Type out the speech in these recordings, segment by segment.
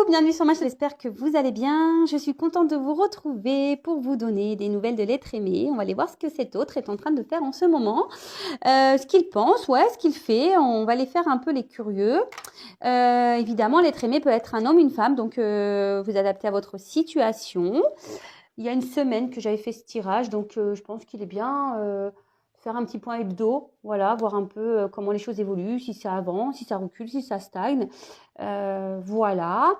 bienvenue sur ma chaîne, j'espère que vous allez bien. Je suis contente de vous retrouver pour vous donner des nouvelles de l'être aimé. On va aller voir ce que cet autre est en train de faire en ce moment, ce qu'il pense, ouais, ce qu'il fait. On va aller faire un peu les curieux. Évidemment, l'être aimé peut être un homme, une femme, donc vous adaptez à votre situation. Il y a une semaine que j'avais fait ce tirage, donc je pense qu'il est bien faire un petit point hebdo, voilà, voir un peu comment les choses évoluent, si ça avance, si ça recule, si ça stagne. Voilà.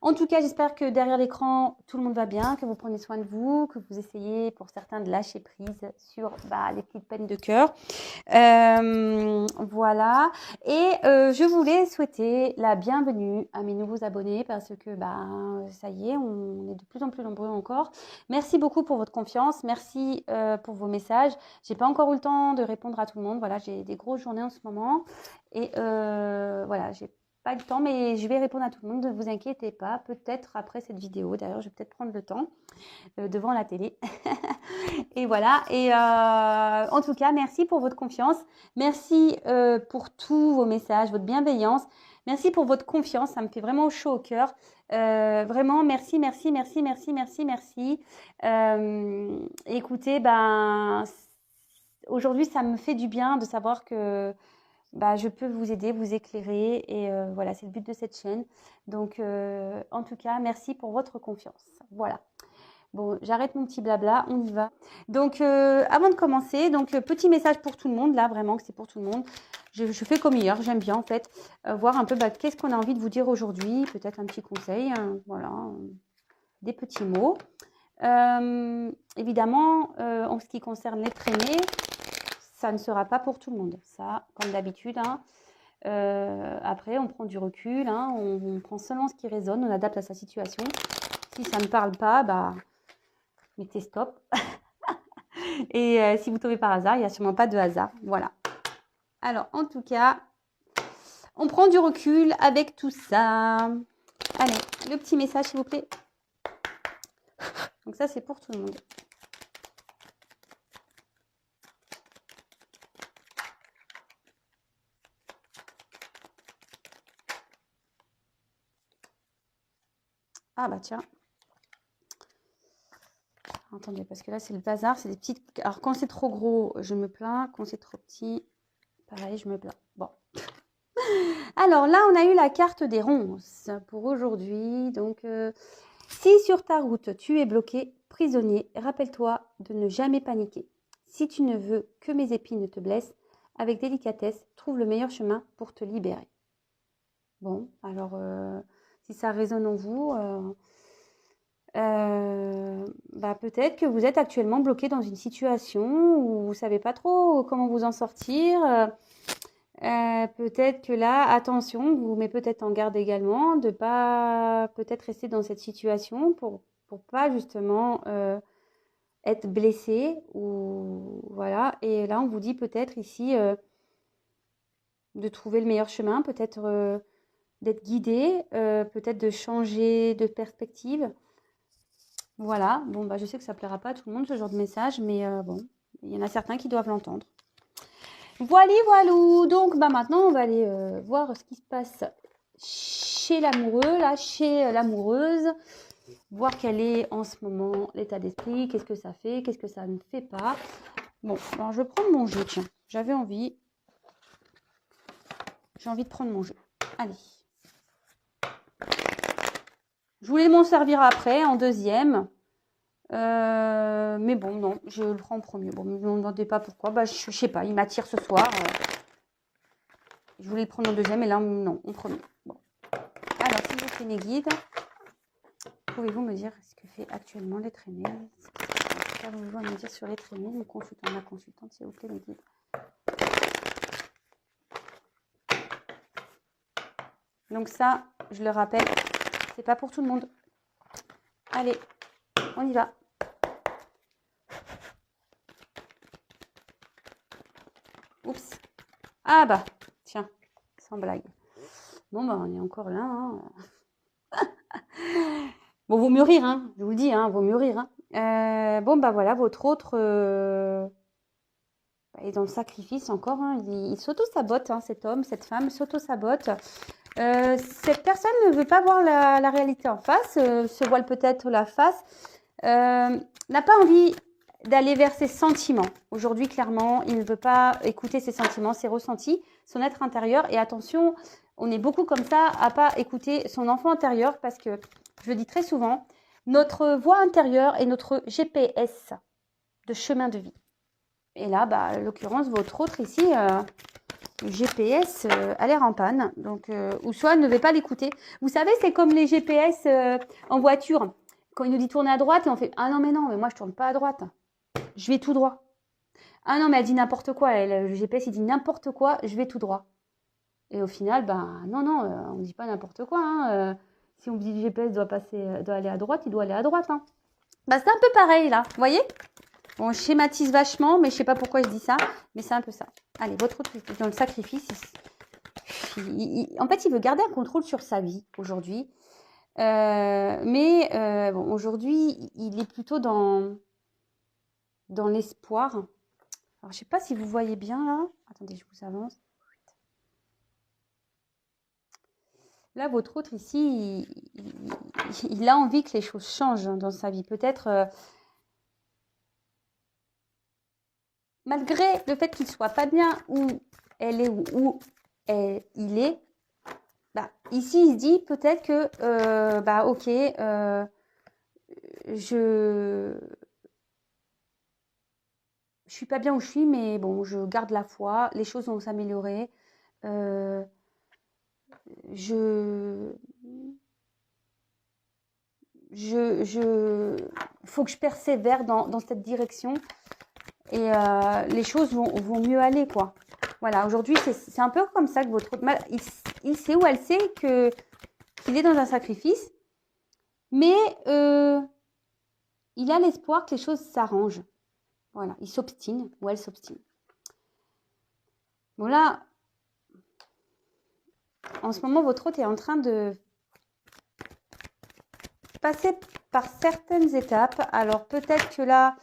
En tout cas, j'espère que derrière l'écran, tout le monde va bien, que vous prenez soin de vous, que vous essayez pour certains de lâcher prise sur les petites peines de cœur. Voilà. Et je voulais souhaiter la bienvenue à mes nouveaux abonnés parce que ça y est, on est de plus en plus nombreux encore. Merci beaucoup pour votre confiance. Merci pour vos messages. J'ai pas encore eu le temps de répondre à tout le monde. Voilà, j'ai des grosses journées en ce moment. Et voilà, j'ai pas le temps, mais je vais répondre à tout le monde. Ne vous inquiétez pas. Peut-être après cette vidéo. D'ailleurs, je vais peut-être prendre le temps devant la télé. Et voilà. Et en tout cas, merci pour votre confiance. Merci pour tous vos messages, votre bienveillance. Merci pour votre confiance. Ça me fait vraiment chaud au cœur. Vraiment, merci, merci, merci, merci, merci, merci. Écoutez, aujourd'hui, ça me fait du bien de savoir que je peux vous aider, vous éclairer. Et voilà, c'est le but de cette chaîne. Donc, en tout cas, merci pour votre confiance. Voilà. Bon, j'arrête mon petit blabla, on y va. Donc, avant de commencer, petit message pour tout le monde, là, vraiment, que c'est pour tout le monde. Je fais comme hier, j'aime bien, en fait, voir un peu qu'est-ce qu'on a envie de vous dire aujourd'hui. Peut-être un petit conseil, voilà, des petits mots. Évidemment, en ce qui concerne l'être aimé, ça ne sera pas pour tout le monde. Ça, comme d'habitude, hein. Après, on prend du recul, hein, on prend seulement ce qui résonne, on adapte à sa situation. Si ça ne parle pas, mettez stop. Et si vous tombez par hasard, il n'y a sûrement pas de hasard. Voilà. Alors, en tout cas, on prend du recul avec tout ça. Allez, le petit message, s'il vous plaît. Donc ça, c'est pour tout le monde. Ah bah tiens. Attendez, parce que là, c'est le bazar. C'est des petites... Alors, quand c'est trop gros, je me plains. Quand c'est trop petit, pareil, je me plains. Bon. Alors là, on a eu la carte des ronces pour aujourd'hui. Donc, si sur ta route, tu es bloqué, prisonnier, rappelle-toi de ne jamais paniquer. Si tu ne veux que mes épines te blessent, avec délicatesse, trouve le meilleur chemin pour te libérer. Bon, alors, si ça résonne en vous... peut-être que vous êtes actuellement bloqué dans une situation où vous ne savez pas trop comment vous en sortir. Peut-être que là, attention, vous met peut-être en garde également de pas peut-être rester dans cette situation pour pas justement être blessé ou voilà. Et là, on vous dit peut-être ici de trouver le meilleur chemin, peut-être d'être guidé, peut-être de changer de perspective. Voilà, bon, je sais que ça ne plaira pas à tout le monde ce genre de message, mais bon, il y en a certains qui doivent l'entendre. Voilà, voilou. Donc, maintenant, on va aller voir ce qui se passe chez l'amoureux, là, chez l'amoureuse, voir quel est en ce moment l'état d'esprit, qu'est-ce que ça fait, qu'est-ce que ça ne fait pas. Bon, alors je vais prendre mon jeu, tiens, j'avais envie. J'ai envie de prendre mon jeu. Allez. Je voulais m'en servir après, en deuxième. Mais bon, non, je le prends en premier. Bon, ne me demandez pas pourquoi. Je sais pas, il m'attire ce soir. Je voulais le prendre en deuxième, et là, non, en premier. Bon. Alors, s'il vous plaît, mes guides, pouvez-vous me dire ce que fait actuellement l'être aimé? Qu'avez-vous à me dire sur l'être aimé, mon consultant, ma consultante, s'il vous plaît, mes guides? Donc ça, je le rappelle, c'est pas pour tout le monde. Allez, on y va. Oups. Ah tiens, sans blague. Bon, on est encore là. Hein. Bon, vaut mieux rire, hein. Je vous le dis, hein, vaut mieux rire. Hein. Voilà, votre autre est dans le sacrifice encore. Hein. Il s'auto-sabote, hein, cet homme, cette femme s'auto-sabote. Cette personne ne veut pas voir la réalité en face, se voile peut-être la face, n'a pas envie d'aller vers ses sentiments. Aujourd'hui, clairement, il ne veut pas écouter ses sentiments, ses ressentis, son être intérieur. Et attention, on est beaucoup comme ça à pas écouter son enfant intérieur parce que, je le dis très souvent, notre voix intérieure est notre GPS de chemin de vie. Et là, en l'occurrence, votre autre ici, le GPS a l'air en panne. Donc, ou soit ne veut pas l'écouter. Vous savez, c'est comme les GPS en voiture. Quand il nous dit tourner à droite, et on fait « Ah non, mais moi, je tourne pas à droite. Je vais tout droit. » Ah non, mais elle dit n'importe quoi. Le GPS, il dit n'importe quoi, je vais tout droit. Et au final, non, on ne dit pas n'importe quoi. Hein. Si on dit que le GPS doit aller à droite, il doit aller à droite. Hein. C'est un peu pareil, là. Vous voyez? Bon, je schématise vachement, mais je ne sais pas pourquoi je dis ça. Mais c'est un peu ça. Allez, votre autre, dans le sacrifice, en fait, il veut garder un contrôle sur sa vie aujourd'hui. Aujourd'hui, il est plutôt dans l'espoir. Alors, je ne sais pas si vous voyez bien là. Attendez, je vous avance. Là, votre autre ici, il a envie que les choses changent dans sa vie. Peut-être, malgré le fait qu'il ne soit pas bien où elle est ou où il est, ici, il se dit peut-être que, ok, je suis pas bien où je suis, mais bon, je garde la foi, les choses vont s'améliorer. Faut que je persévère dans cette direction et les choses vont mieux aller, quoi. Voilà, aujourd'hui, c'est un peu comme ça que votre autre, il sait ou elle sait qu'il est dans un sacrifice, mais il a l'espoir que les choses s'arrangent. Voilà, il s'obstine ou elle s'obstine. Bon là, en ce moment, votre hôte est en train de passer par certaines étapes. Alors peut-être que là,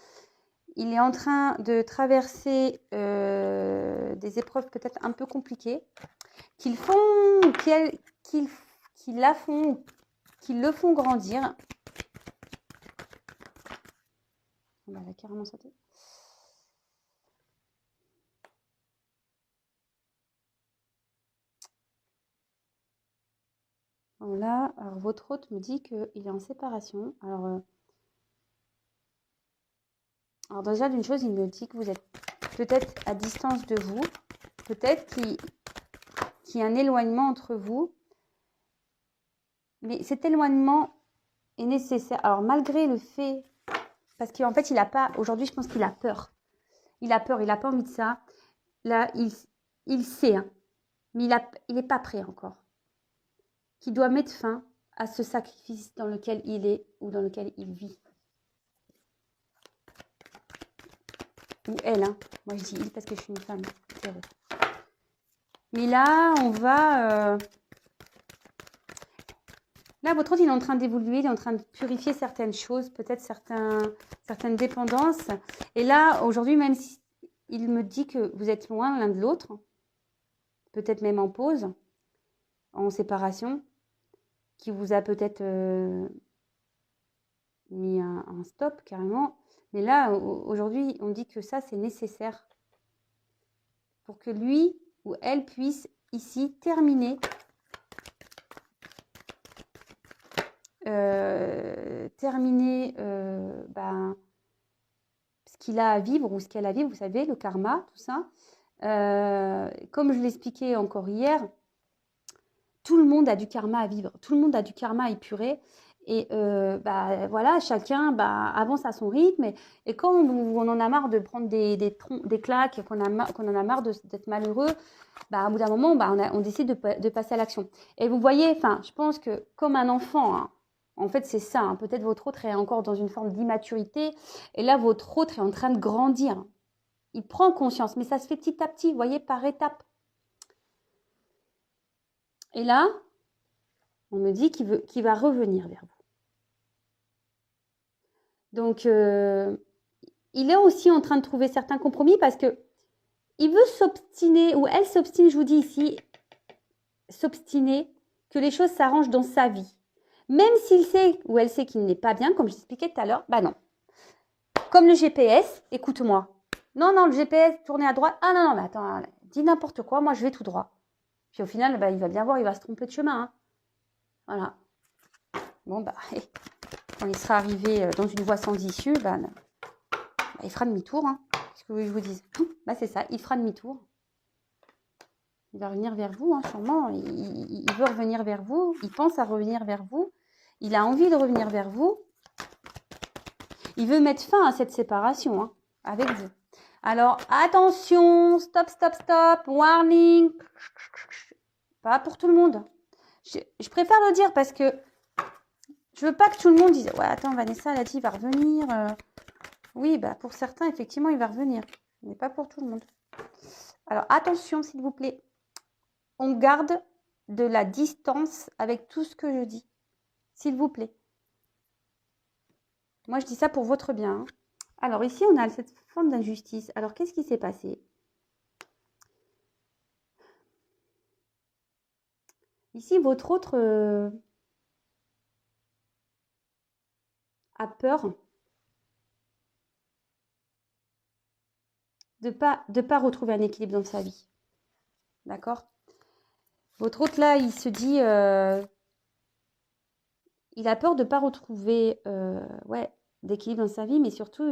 il est en train de traverser des épreuves peut-être un peu compliquées, qui le font grandir. On va carrément sauter. Voilà, alors votre hôte me dit qu'il est en séparation. Alors déjà, d'une chose, il me dit que vous êtes peut-être à distance de vous, peut-être qu'il y a un éloignement entre vous, mais cet éloignement est nécessaire. Alors malgré le fait, parce qu'en fait, il n'a pas, aujourd'hui, je pense qu'il a peur. Il a peur, il n'a pas envie de ça. Là, il sait, hein, mais il n'est pas prêt encore. Qu'il doit mettre fin à ce sacrifice dans lequel il est ou dans lequel il vit. Ou elle, hein. Moi je dis il parce que je suis une femme. Mais là, on va... Là, votre autre, il est en train d'évoluer, il est en train de purifier certaines choses, peut-être certaines dépendances. Et là, aujourd'hui, même si il me dit que vous êtes loin l'un de l'autre, peut-être même en pause, en séparation, qui vous a peut-être mis un stop carrément. Mais là, aujourd'hui, on dit que ça, c'est nécessaire pour que lui ou elle puisse ici terminer ce qu'il a à vivre ou ce qu'elle a à vivre, vous savez, le karma, tout ça. Comme je l'expliquais encore hier, tout le monde a du karma à vivre, tout le monde a du karma à épurer. Et voilà, chacun avance à son rythme. Et quand on en a marre de prendre des claques, qu'on en a marre d'être malheureux, au bout d'un moment, on décide de passer à l'action. Et vous voyez, je pense que comme un enfant, hein, en fait, c'est ça. Hein, peut-être votre autre est encore dans une forme d'immaturité. Et là, votre autre est en train de grandir. Il prend conscience, mais ça se fait petit à petit, vous voyez, par étapes. Et là, on me dit qu'il va revenir vers vous. Donc, il est aussi en train de trouver certains compromis parce que il veut s'obstiner, ou elle s'obstine, je vous dis ici, s'obstiner que les choses s'arrangent dans sa vie. Même s'il sait ou elle sait qu'il n'est pas bien, comme j'expliquais tout à l'heure, bah non. Comme le GPS, écoute-moi. Non, non, le GPS, tourner à droite. Ah non, non, mais attends, dis n'importe quoi, moi je vais tout droit. Puis au final, bah, il va bien voir, il va se tromper de chemin. Hein. Voilà. Bon, bah, quand il sera arrivé dans une voie sans issue, bah, il fera demi-tour. Hein. Qu'est-ce que vous voulez que je vous dise? Bah, c'est ça, il fera demi-tour. Il va revenir vers vous, hein, sûrement. Il veut revenir vers vous. Il pense à revenir vers vous. Il a envie de revenir vers vous. Il veut mettre fin à cette séparation hein, avec vous. Alors, attention, stop, stop, stop, warning. Pas pour tout le monde. Je préfère le dire parce que je veux pas que tout le monde dise « Ouais, attends, Vanessa, elle a dit, il va revenir. » Oui, bah, pour certains, effectivement, il va revenir. Mais pas pour tout le monde. Alors, attention, s'il vous plaît. On garde de la distance avec tout ce que je dis. S'il vous plaît. Moi, je dis ça pour votre bien. Hein. Alors, ici, on a cette forme d'injustice. Alors, qu'est-ce qui s'est passé? Ici, votre autre a peur de pas retrouver un équilibre dans sa vie. D'accord? Votre autre, là, il se dit... il a peur de ne pas retrouver d'équilibre dans sa vie, mais surtout,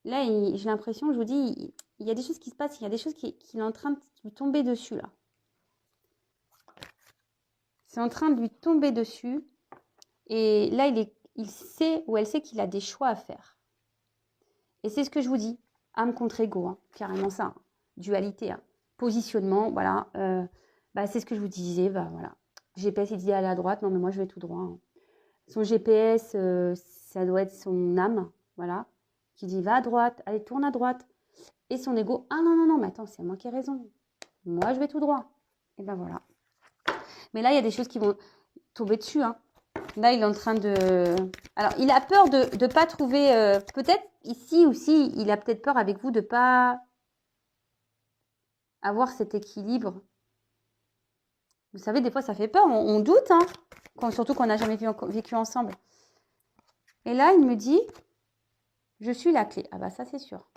là, j'ai l'impression, je vous dis, il y a des choses qui se passent, il y a des choses qui est en train de lui tomber dessus, là. C'est en train de lui tomber dessus. Et là, il sait ou elle sait qu'il a des choix à faire. Et c'est ce que je vous dis, âme contre ego, hein, carrément ça, hein, dualité, hein, positionnement, voilà. C'est ce que je vous disais, bah voilà. GPS, il dit aller à droite, non mais moi je vais tout droit. Hein. Son GPS, ça doit être son âme, voilà, qui dit va à droite, allez tourne à droite. Et son ego, ah non, non, non, mais attends, c'est moi qui ai raison. Moi je vais tout droit. Et ben voilà. Mais là, il y a des choses qui vont tomber dessus, hein. Là, il est en train de... Alors, il a peur de ne pas trouver... peut-être ici aussi, il a peut-être peur avec vous de ne pas avoir cet équilibre. Vous savez, des fois, ça fait peur. On doute, hein, surtout qu'on n'a jamais vécu ensemble. Et là, il me dit, je suis la clé. Ah bah ça, c'est sûr.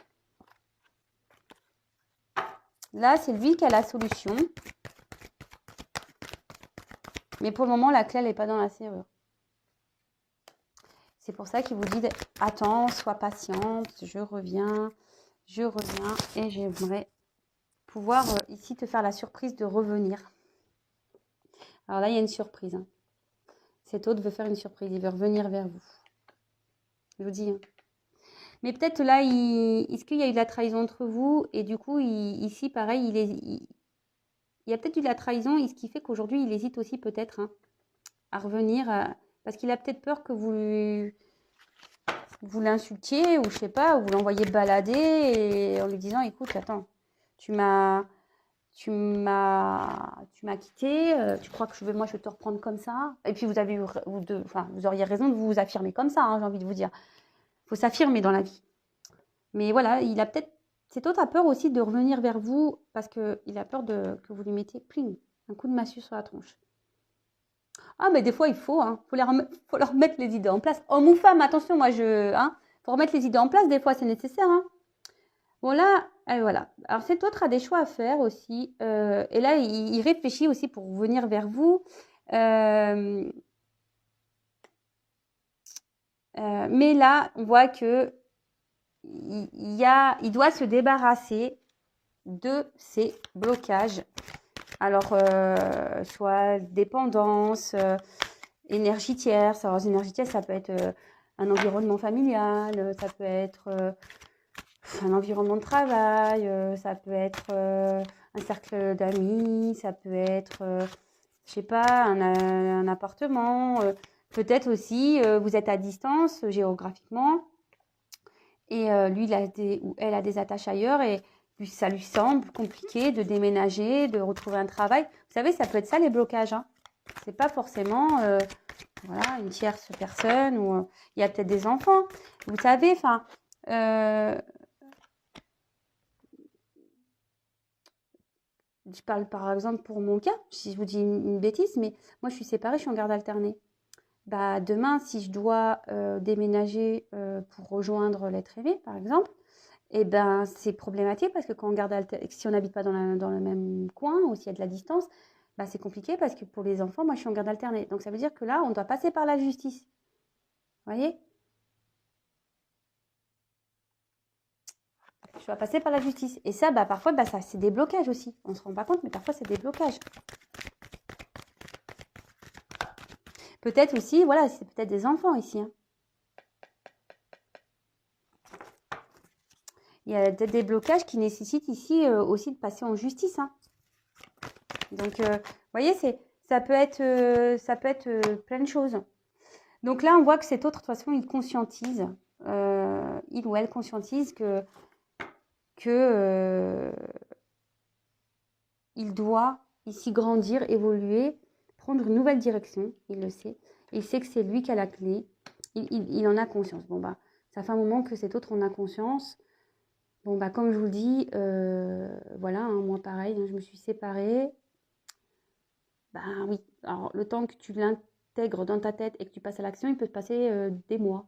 Là, c'est lui qui a la solution. Mais pour le moment, la clé, elle n'est pas dans la serrure. C'est pour ça qu'il vous dit, attends, sois patiente, je reviens et j'aimerais pouvoir ici te faire la surprise de revenir. Alors là, il y a une surprise. Hein. Cet autre veut faire une surprise, il veut revenir vers vous. Je vous dis. Hein. Mais peut-être là, est-ce qu'il y a eu de la trahison entre vous? Et du coup, ici, pareil, il y a peut-être eu de la trahison, et ce qui fait qu'aujourd'hui, il hésite aussi peut-être hein, à revenir, parce qu'il a peut-être peur que vous l'insultiez, ou je sais pas, ou vous l'envoyez balader, et en lui disant, écoute, attends, tu m'as quitté, tu crois que moi je vais te reprendre comme ça? Et puis vous auriez raison de vous affirmer comme ça, hein, j'ai envie de vous dire. Il faut s'affirmer dans la vie. Mais voilà, il a peut-être... Cet autre a peur aussi de revenir vers vous parce qu'il a peur que vous lui mettiez pling, un coup de massue sur la tronche. Ah, mais des fois, il faut, hein, faut leur remettre les idées en place. Homme ou femme, attention, faut remettre les idées en place, des fois, c'est nécessaire. Hein. Bon, là, voilà. Alors, cet autre a des choix à faire aussi. Et là, il réfléchit aussi pour venir vers vous. Mais là, on voit que il doit se débarrasser de ces blocages. Alors, soit dépendance, énergie tierce. Alors, énergie tierce, ça peut être un environnement familial, ça peut être un environnement de travail, ça peut être un cercle d'amis, ça peut être, je sais pas, un appartement. Peut-être aussi, vous êtes à distance géographiquement et lui, ou elle a des attaches ailleurs et ça lui semble compliqué de déménager, de retrouver un travail. Vous savez, ça peut être ça les blocages. Hein. C'est pas forcément une tierce personne ou il y a peut-être des enfants. Vous savez, Je parle par exemple pour mon cas, si je vous dis une bêtise, mais moi je suis séparée, je suis en garde alternée. Bah, demain, si je dois déménager pour rejoindre l'être aimé, par exemple, eh ben, c'est problématique parce que quand on garde si on n'habite pas dans le même coin ou s'il y a de la distance, bah, c'est compliqué parce que pour les enfants, moi je suis en garde alternée. Donc ça veut dire que là, on doit passer par la justice. Vous voyez? Je dois passer par la justice. Et ça, bah, parfois, bah, ça, c'est des blocages aussi. On ne se rend pas compte, mais parfois, c'est des blocages. Peut-être aussi, voilà, c'est peut-être des enfants ici. Hein. Il y a peut-être des blocages qui nécessitent ici aussi de passer en justice. Hein. Donc, vous voyez, ça peut être plein de choses. Donc là, on voit que cet autre, de toute façon, il conscientise, il ou elle conscientise que il doit ici grandir, évoluer, prendre une nouvelle direction, il le sait. Il sait que c'est lui qui a la clé, il en a conscience. Bon, bah, ça fait un moment que cet autre en a conscience. Bon, bah, comme je vous le dis, voilà, hein, moi pareil, hein, je me suis séparée. Ben oui, alors le temps que tu l'intègres dans ta tête et que tu passes à l'action, il peut se passer des mois.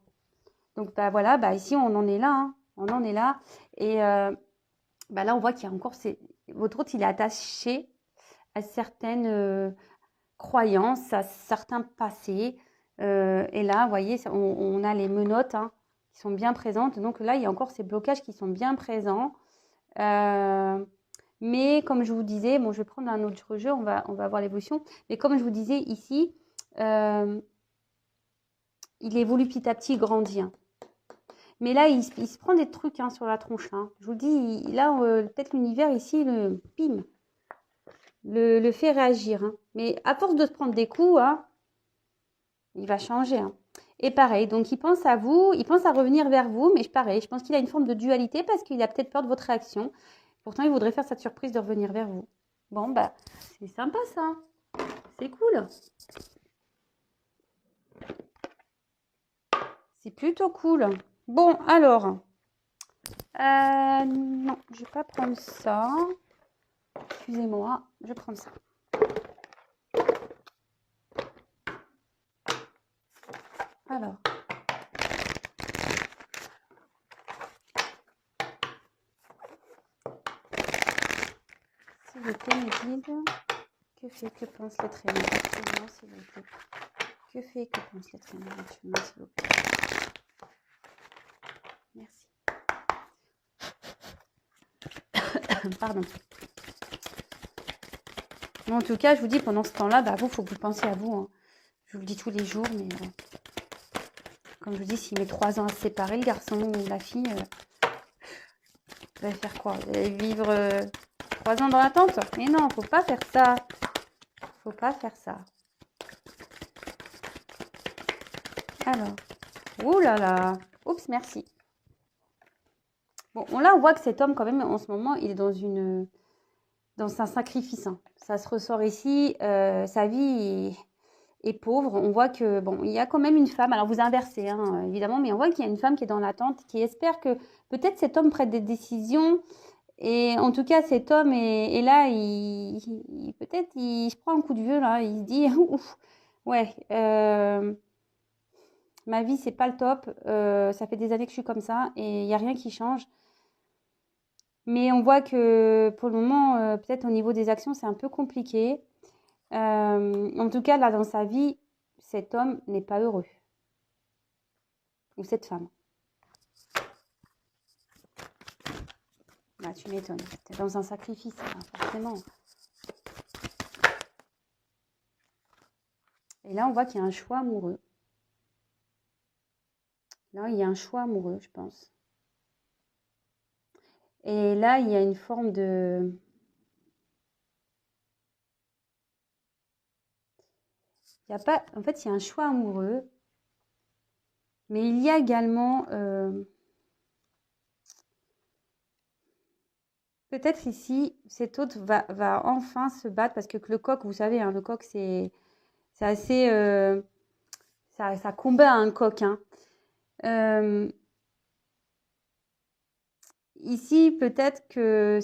Donc bah voilà, bah ici on en est là, hein. On en est là. Et bah là on voit qu'il y a encore votre autre, il est attaché à certaines croyances, à certains passés. Et là, vous voyez, on a les menottes hein, qui sont bien présentes. Donc là, il y a encore ces blocages qui sont bien présents. Mais comme je vous disais, bon, je vais prendre un autre jeu, on va voir l'évolution. Mais comme je vous disais ici, il évolue petit à petit, il grandit. Hein. Mais là, il se prend des trucs hein, sur la tronche. Hein. Je vous dis, là, peut-être l'univers ici, le fait réagir. Hein. Mais à force de se prendre des coups, hein, il va changer. Hein. Et pareil, donc il pense à vous, il pense à revenir vers vous, mais pareil, je pense qu'il a une forme de dualité parce qu'il a peut-être peur de votre réaction. Pourtant, il voudrait faire cette surprise de revenir vers vous. Bon, bah, c'est sympa ça. C'est cool. C'est plutôt cool. Bon, alors. Non, je vais pas prendre ça. Excusez-moi, je vais prendre ça. Alors. S'il vous plaît, me guide. Que fait, que pense l'être aimé actuellement, s'il vous plaît. Que fait, que pense l'être aimé actuellement, s'il vous plaît. Merci. Pardon. Bon, en tout cas, je vous dis, pendant ce temps-là, bah, vous, il faut que vous pensiez à vous. Hein. Je vous le dis tous les jours, mais comme je vous dis, s'il met 3 ans à se séparer, le garçon ou la fille, vous allez faire quoi? Vous allez vivre 3 ans dans l'attente? Mais non, faut pas faire ça. Faut pas faire ça. Alors, ouh là là. Oups, merci. Bon, là, on voit que cet homme, quand même, en ce moment, il est dans un sacrifice. Hein. Ça se ressort ici. Sa vie est pauvre. On voit que, bon, il y a quand même une femme. Alors, vous inversez, hein, évidemment, mais on voit qu'il y a une femme qui est dans l'attente, qui espère que peut-être cet homme prenne des décisions. Et en tout cas, cet homme est là, peut-être il se prend un coup de vieux, là. Il se dit, ouf, ouais, ma vie, c'est pas le top. Ça fait des années que je suis comme ça et il n'y a rien qui change. Mais on voit que pour le moment, peut-être au niveau des actions, c'est un peu compliqué. En tout cas, là, dans sa vie, cet homme n'est pas heureux. Ou cette femme. Bah, tu m'étonnes. T'es dans un sacrifice, hein, forcément. Et là, on voit qu'il y a un choix amoureux. Là, il y a un choix amoureux, je pense. Et là, il y a une forme de... Il y a pas... En fait, il y a un choix amoureux. Mais il y a également... Peut-être ici, cet autre va enfin se battre parce que le coq, vous savez, hein, le coq, c'est assez... ça combat un coq. Hein. Ici, peut-être que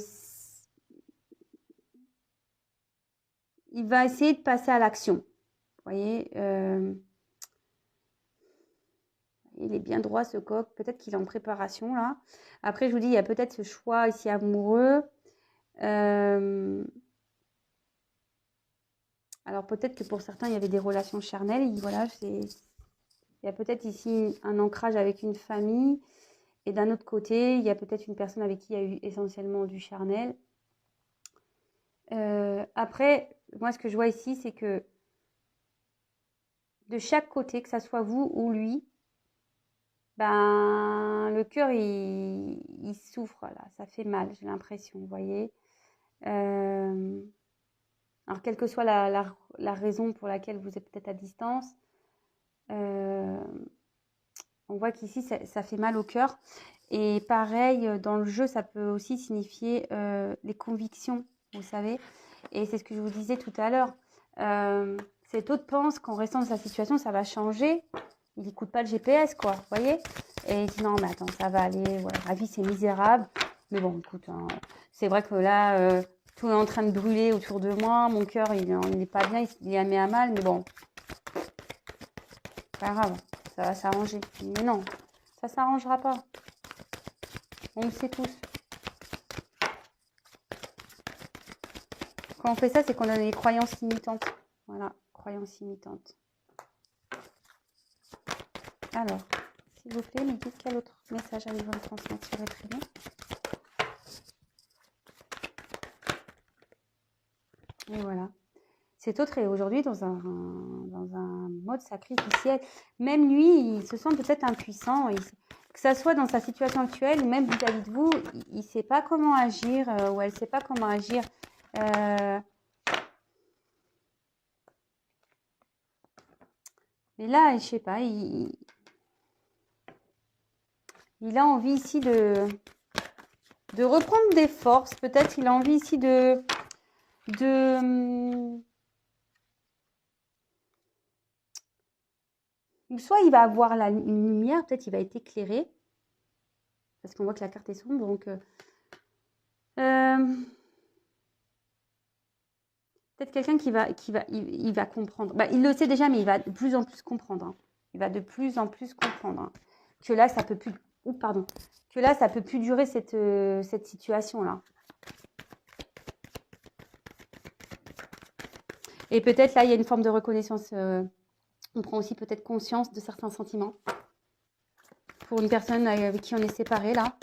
il va essayer de passer à l'action. Vous voyez, il est bien droit ce coq. Peut-être qu'il est en préparation là. Après, je vous dis, il y a peut-être ce choix ici amoureux. Alors peut-être que pour certains, il y avait des relations charnelles. Voilà, il y a peut-être ici un ancrage avec une famille. Et d'un autre côté, il y a peut-être une personne avec qui il y a eu essentiellement du charnel. Après, moi, ce que je vois ici, c'est que de chaque côté, que ça soit vous ou lui, ben, le cœur, il souffre, là. Ça fait mal, j'ai l'impression, vous voyez. Alors, quelle que soit la raison pour laquelle vous êtes peut-être à distance, on voit qu'ici, ça fait mal au cœur. Et pareil, dans le jeu, ça peut aussi signifier les convictions, vous savez. Et c'est ce que je vous disais tout à l'heure. Cet autre pense qu'en restant dans sa situation, ça va changer. Il n'écoute pas le GPS, quoi, vous voyez. Et il dit non, mais attends, ça va aller. Voilà, la vie, c'est misérable. Mais bon, écoute, hein, c'est vrai que là, tout est en train de brûler autour de moi. Mon cœur, il n'est pas bien, il est mis à mal. Mais bon, pas grave, ça va s'arranger. Mais non, ça ne s'arrangera pas. On le sait tous. Quand on fait ça, c'est qu'on a des croyances limitantes. Voilà, croyances limitantes. Alors, s'il vous plaît, me dites quel autre message allez-vous me transmettre sur les prénoms. Et voilà. Cet autre est aujourd'hui dans un mode sacrificiel. Même lui, il se sent peut-être impuissant. Que ça soit dans sa situation actuelle ou même vis-à-vis de vous, il ne sait pas comment agir ou elle ne sait pas comment agir. Mais là, je ne sais pas, il a envie ici de reprendre des forces. Peut-être il a envie ici soit il va avoir une lumière, peut-être il va être éclairé. Parce qu'on voit que la carte est sombre. Donc, peut-être quelqu'un il va comprendre. Bah, il le sait déjà, mais il va de plus en plus comprendre. Hein. Il va de plus en plus comprendre. Hein. Que là, ça peut plus... Que là, ça peut plus durer cette situation-là. Et peut-être là, il y a une forme de reconnaissance. On prend aussi peut-être conscience de certains sentiments. Pour une personne avec qui on est séparé, là.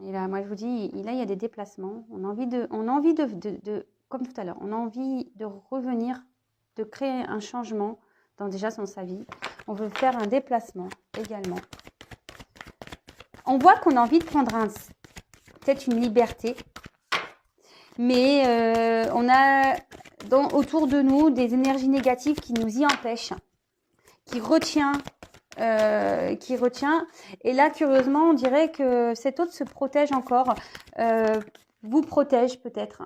Et là, moi, je vous dis, là, il y a des déplacements. On a envie de comme tout à l'heure, on a envie de revenir, de créer un changement dans sa vie. On veut faire un déplacement également. On voit qu'on a envie de prendre peut-être une liberté, mais on a autour de nous des énergies négatives qui nous y empêchent, qui retient. Et là, curieusement, on dirait que cet autre se protège encore, vous protège peut-être.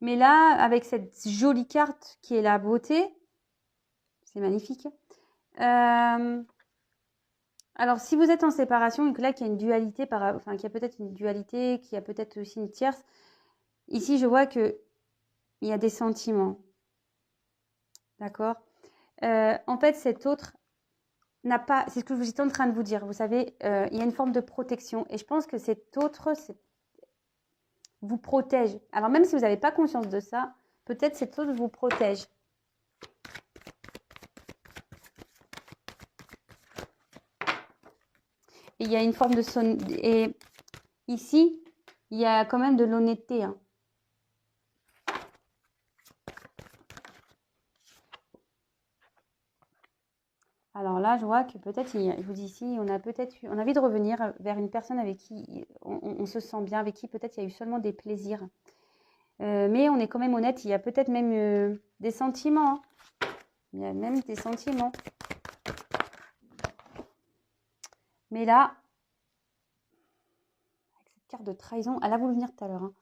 Mais là, avec cette jolie carte qui est la beauté, c'est magnifique. Alors, si vous êtes en séparation et que là, qu'il y a une dualité, qu'il y a peut-être une dualité, qu'il y a peut-être aussi une tierce, ici, je vois qu'il y a des sentiments. D'accord ? En fait, cet autre n'a pas... C'est ce que j'étais en train de vous dire. Vous savez, il y a une forme de protection. Et je pense que cet autre vous protège. Alors, même si vous n'avez pas conscience de ça, peut-être cet autre vous protège. Et il y a une forme de et ici, il y a quand même de l'honnêteté. Hein. Alors là, je vois que peut-être, je vous dis ici, on a envie de revenir vers une personne avec qui on se sent bien, avec qui peut-être il y a eu seulement des plaisirs. Mais on est quand même honnête, il y a peut-être même des sentiments. Hein. Il y a même des sentiments. Mais là, avec cette carte de trahison, elle a voulu venir tout à l'heure. Hein.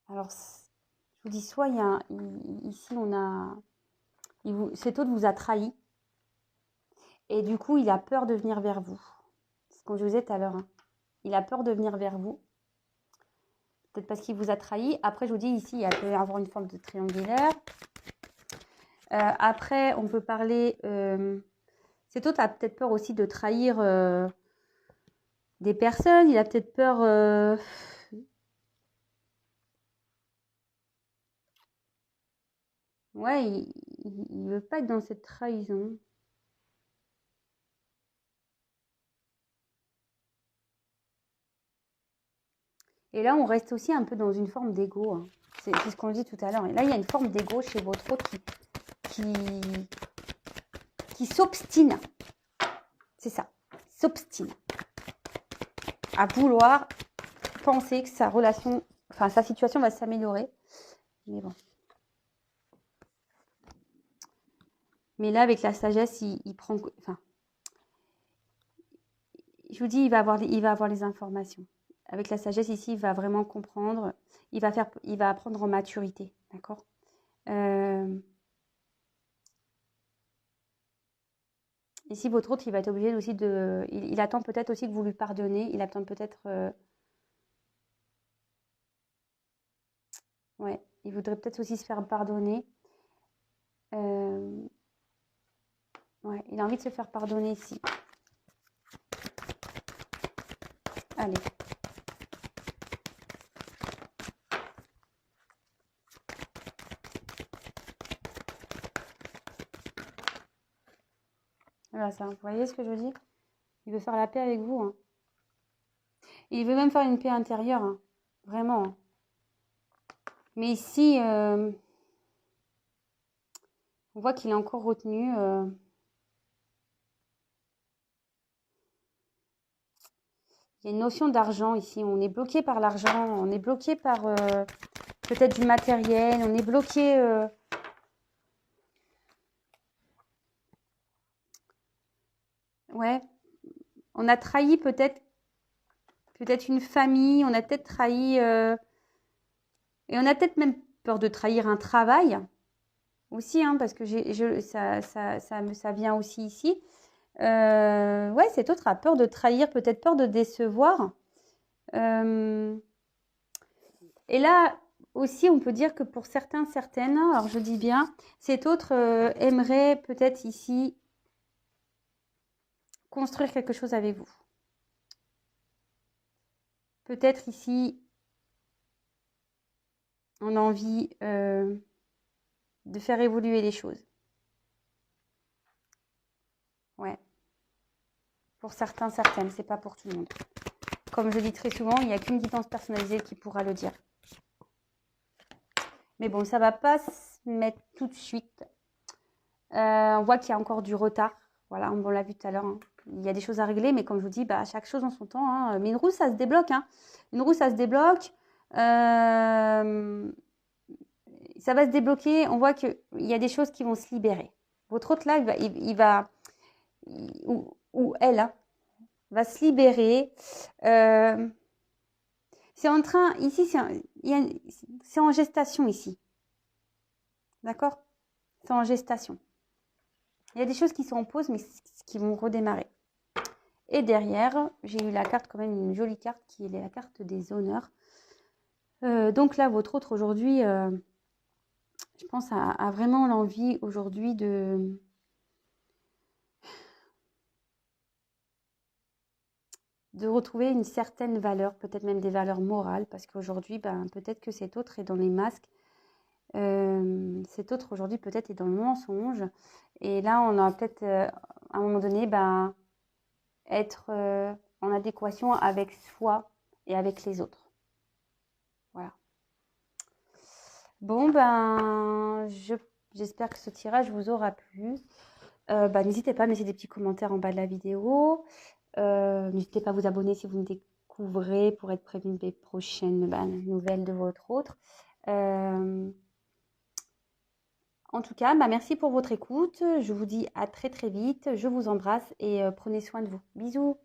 Alors, je vous dis, soit ici, on a Cet autre vous a trahi. Et du coup, il a peur de venir vers vous. C'est comme je vous disais tout à l'heure. Hein. Il a peur de venir vers vous. Peut-être parce qu'il vous a trahi. Après, je vous dis ici, il peut y avoir une forme de triangulaire. Après, on peut parler... cet autre a peut-être peur aussi de trahir des personnes. Il a peut-être peur... Ouais, il veut pas être dans cette trahison. Et là, on reste aussi un peu dans une forme d'ego. Hein. C'est ce qu'on dit tout à l'heure. Et là, il y a une forme d'ego chez votre autre qui s'obstine. C'est ça, s'obstine à vouloir penser que sa relation, enfin sa situation va s'améliorer. Mais bon. Mais là, avec la sagesse, il prend... Enfin, je vous dis, il va avoir les informations. Avec la sagesse, ici, il va vraiment comprendre. Il va apprendre en maturité. D'accord Ici, votre autre, il va être obligé aussi de... Il attend peut-être aussi que vous lui pardonnez. Il attend peut-être... Ouais, il voudrait peut-être aussi se faire pardonner. Ouais, il a envie de se faire pardonner ici. Allez. Voilà ça, vous voyez ce que je veux dire? Il veut faire la paix avec vous. Hein. Il veut même faire une paix intérieure. Hein. Vraiment. Hein. Mais ici, on voit qu'il est encore retenu. Il y a une notion d'argent ici. On est bloqué par l'argent. On est bloqué par peut-être du matériel. On est bloqué... Ouais. On a trahi peut-être une famille. On a peut-être trahi... et on a peut-être même peur de trahir un travail. Aussi, hein, parce que ça vient aussi ici. Ouais, cet autre a peur de trahir, peut-être peur de décevoir. Et là aussi, on peut dire que pour certaines, alors je dis bien, cet autre aimerait peut-être ici construire quelque chose avec vous. Peut-être ici, on a envie de faire évoluer les choses. Ouais. Pour certaines, c'est pas pour tout le monde. Comme je dis très souvent, il n'y a qu'une guidance personnalisée qui pourra le dire. Mais bon, ça ne va pas se mettre tout de suite. On voit qu'il y a encore du retard. Voilà, on l'a vu tout à l'heure. Hein. Il y a des choses à régler, mais comme je vous dis, bah, chaque chose en son temps. Hein. Mais une roue, ça se débloque. Hein. Une roue, ça se débloque. Ça va se débloquer. On voit qu'il y a des choses qui vont se libérer. Votre autre, là, ou elle, hein, va se libérer. C'est en train, ici, c'est en gestation, ici. D'accord? C'est en gestation. Il y a des choses qui sont en pause, mais qui vont redémarrer. Et derrière, j'ai eu la carte, quand même une jolie carte, qui est la carte des honneurs. Donc là, votre autre aujourd'hui, je pense, a vraiment l'envie aujourd'hui de retrouver une certaine valeur, peut-être même des valeurs morales, parce qu'aujourd'hui, ben, peut-être que cet autre est dans les masques. Cet autre aujourd'hui peut-être est dans le mensonge. Et là, on a peut-être, à un moment donné, ben, être en adéquation avec soi et avec les autres. Voilà. Bon, ben, j'espère que ce tirage vous aura plu. N'hésitez pas à me laisser des petits commentaires en bas de la vidéo. N'hésitez pas à vous abonner si vous me découvrez pour être prévenu des prochaines nouvelles de votre autre. En tout cas, merci pour votre écoute. Je vous dis à très très vite. Je vous embrasse et prenez soin de vous. Bisous.